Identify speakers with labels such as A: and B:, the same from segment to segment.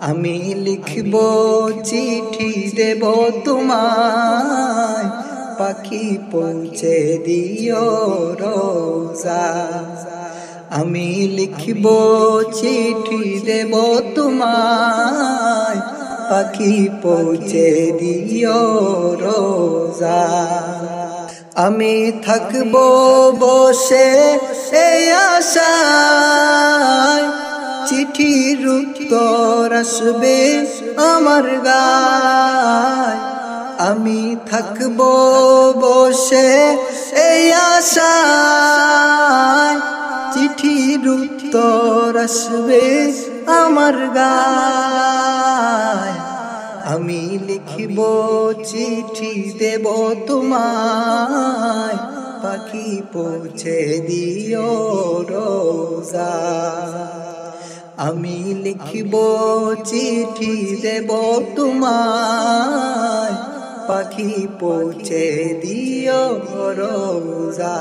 A: আমি লিখব চিঠি দেব তোমায়, পাখি পৌঁছে দিও রোজা। আমি লিখব চিঠি দেব তোমায়, পাখি পৌঁছে দিও রোজা। আমি থাকব বসে এই আশায়, চিঠির উত্তর আসবে আমার গায়। আমি থাকব বসে এই আশায়, চিঠির উত্তর আসবে আমার গায়। আমি লিখব চিঠি দেব তোমায়, পাখি পৌঁছে দিও রোজা। আমি লিখব চিঠি দেব তোমায়, পাখি পৌঁছে দিও রোজা।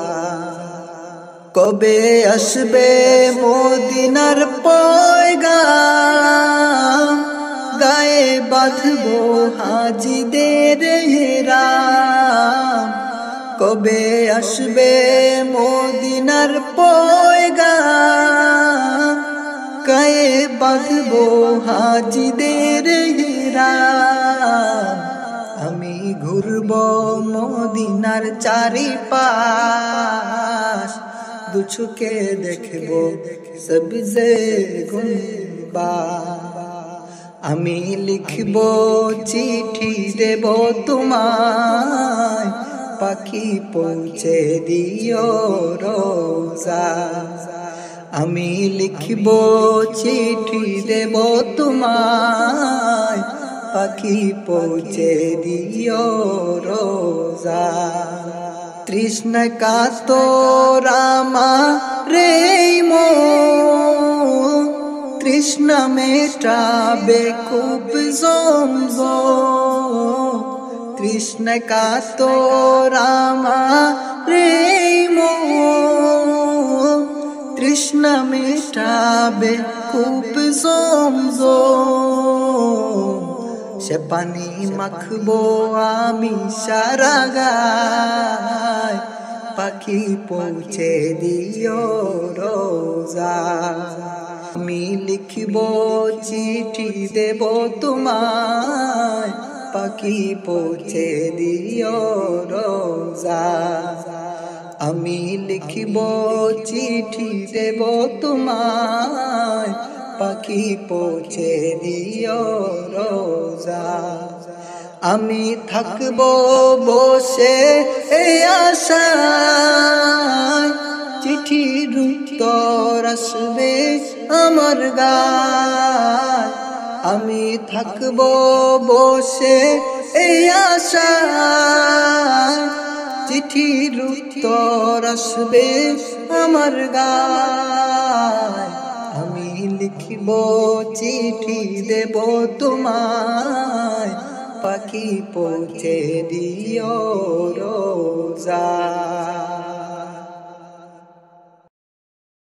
A: কবে আসবে মদিনার পয়গাম, গায়ে বাঁধব হাজিদের হেরাম। কবে আসবে মদিনার পয়গাম, গায়ে বাঁধব হাজিদের হেরাম। আমি ঘুরব মদিনার চারিপাশ, দুচোখে দেখব সবজে গুনবা। আমি লিখব চিঠি দেব তোমায়, পাখি পৌঁছে দিও রোজা। আমি লিখব চিঠি দেব তোমায়, পাখি পৌঁছে দিও রোজা। তৃষ্ণা কাতর আমারে মন, তৃষ্ণা মেটাবে খুব জমজম। তৃষ্ণা কাতর আমারে মন, তৃষ্ণা মেটাবে খুব জমজম। সে পানি মাখবো আমি সারা গায়, পাখি পৌঁছে দিও রোজা। আমি লিখব চিঠি দেব তোমায়, পাখি পৌঁছে দিও রোজা। আমি লিখব চিঠি দেব তোমায়, পাখি পৌঁছে দিও রোজা। আমি থাকব বসে এই আশায়, চিঠির উত্তর আসবে আমার গায়। আমি থাকব বসে এই আশায়, চিঠির উত্তর আসবে আমার গায়। আমি লিখব চিঠি দেব তোমায়, পাখি পৌঁছে দিও রোজা।